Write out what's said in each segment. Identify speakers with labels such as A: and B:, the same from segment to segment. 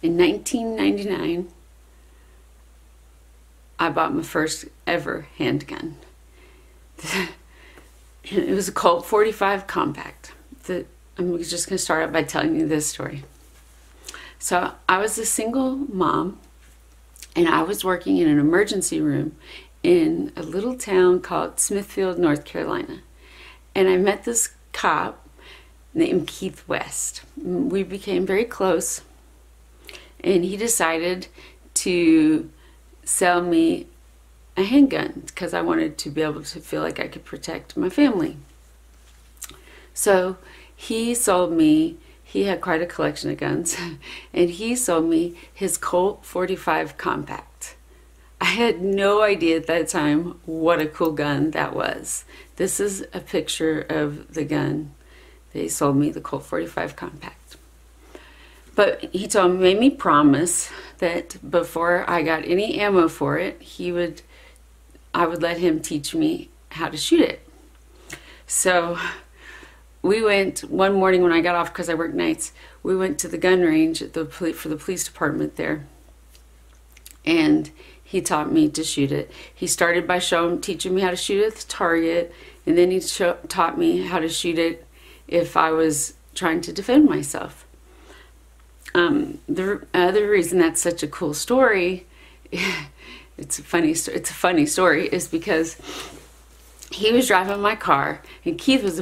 A: In 1999, I bought my first ever handgun. It was a Colt 45 compact. I'm just going to start out by telling you this story. So I was a single mom, and I was working in an emergency room in a little town called Smithfield, North Carolina. And I met this cop named Keith West. We became very close, and he decided to sell me a handgun because I wanted to be able to feel like I could protect my family. So he sold me, he had quite a collection of guns, and he sold me his Colt 45 compact. I had no idea at that time what a cool gun that was. This is a picture of the gun. They sold me the Colt 45 compact. But he made me promise that before I got any ammo for it, I would let him teach me how to shoot it. So we went one morning when I got off, because I work nights, we went to the gun range at for the police department there. And he taught me to shoot it. He started by teaching me how to shoot at the target, and then he taught me how to shoot it if I was trying to defend myself. The other reason that's such a cool story, it's a funny story, is because he was driving my car, and Keith was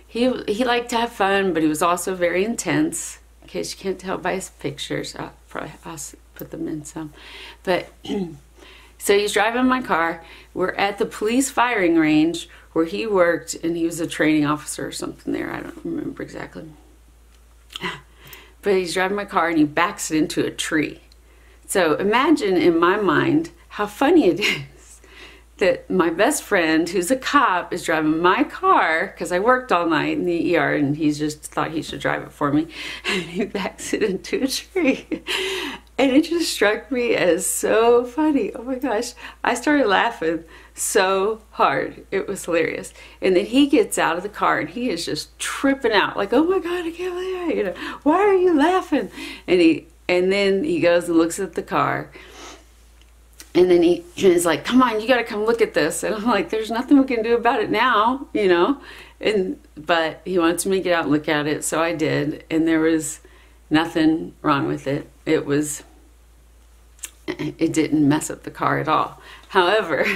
A: he liked to have fun, but he was also very intense. In case you can't tell by his pictures, I'll put them in some. But so he's driving my car. We're at the police firing range where he worked, and he was a training officer or something there. I don't remember exactly. But he's driving my car, and he backs it into a tree. So imagine in my mind how funny it is that my best friend, who's a cop, is driving my car, because I worked all night in the ER, and he just thought he should drive it for me, and he backs it into a tree. And it just struck me as so funny. Oh my gosh. I started laughing so hard. It was hilarious. And then he gets out of the car, and he is just tripping out, like, oh my God, I can't believe it. You know, why are you laughing? And then he goes and looks at the car. And then he's like, come on, you got to come look at this. And I'm like, there's nothing we can do about it now, you know. But he wants me to get out and look at it, so I did. And there was nothing wrong with it. It didn't mess up the car at all. However,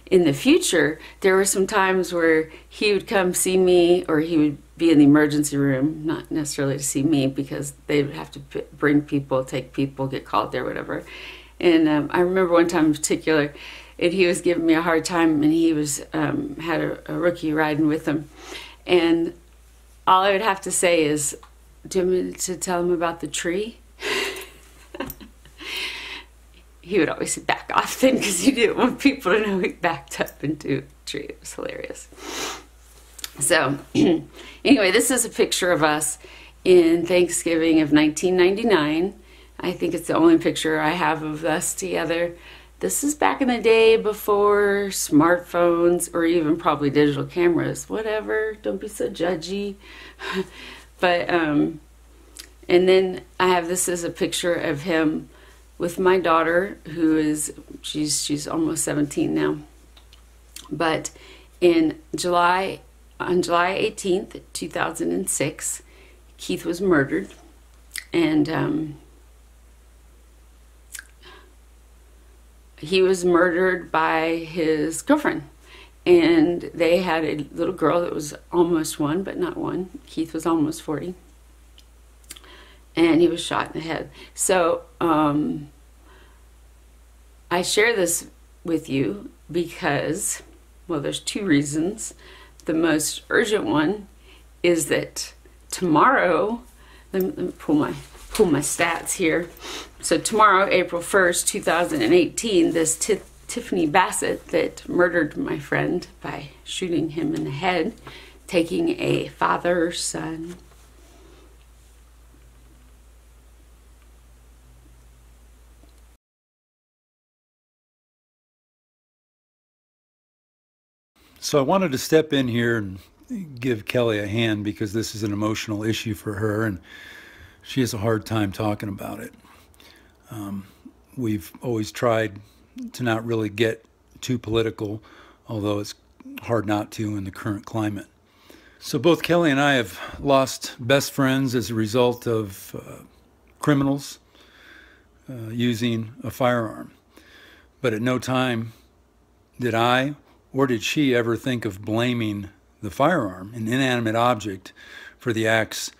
A: in the future, there were some times where he would come see me, or he would be in the emergency room, not necessarily to see me, because they would have to bring people, take people, get called there, whatever. And I remember one time in particular, and he was giving me a hard time, and he was had a rookie riding with him. And all I would have to say is, do you want me to tell him about the tree? He would always say, back off then, because he didn't want people to know he backed up into a tree. It was hilarious. So anyway, this is a picture of us in Thanksgiving of 1999. I think it's the only picture I have of us together. This is back in the day before smartphones, or even probably digital cameras. Whatever, don't be so judgy. But, and then I have, this is a picture of him with my daughter, who is, she's almost 17 now. But on July 18th, 2006, Keith was murdered. And he was murdered by his girlfriend. And they had a little girl that was almost 1, but not 1. Keith was almost 40. And he was shot in the head. So I share this with you because, well, there's 2 reasons. The most urgent one is that tomorrow, let me pull my stats here. So tomorrow, April 1st, 2018, this Tiffany Bassett that murdered my friend by shooting him in the head, taking a father-son.
B: So I wanted to step in here and give Kelly a hand, because this is an emotional issue for her, and she has a hard time talking about it. We've always tried to not really get too political, although it's hard not to in the current climate. So both Kelly and I have lost best friends as a result of criminals using a firearm. But at no time did I or did she ever think of blaming the firearm, an inanimate object, for the acts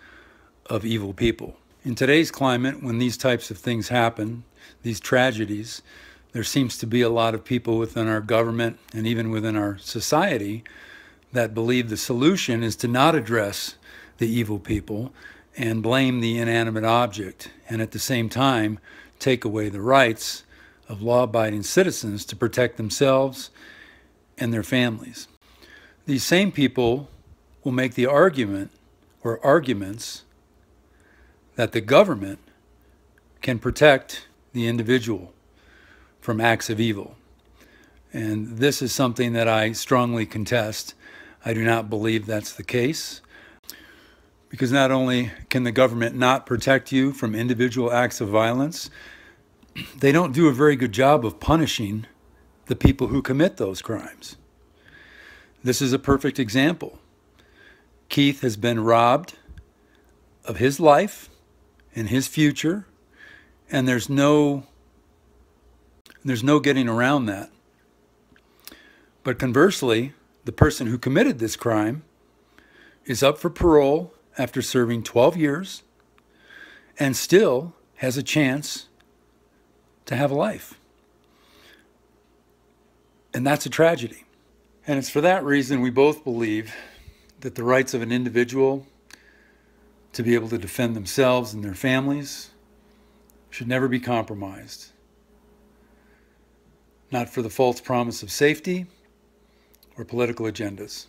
B: of evil people. In today's climate, when these types of things happen, these tragedies, there seems to be a lot of people within our government and even within our society that believe the solution is to not address the evil people and blame the inanimate object, and at the same time take away the rights of law-abiding citizens to protect themselves and their families. These same people will make the argument or arguments that the government can protect the individual from acts of evil. And this is something that I strongly contest. I do not believe that's the case, because not only can the government not protect you from individual acts of violence, they don't do a very good job of punishing the people who commit those crimes. This is a perfect example. Keith has been robbed of his life and his future, and there's no getting around that. But conversely, the person who committed this crime is up for parole after serving 12 years and still has a chance to have a life. And that's a tragedy. And it's for that reason we both believe that the rights of an individual to be able to defend themselves and their families should never be compromised. Not for the false promise of safety or political agendas.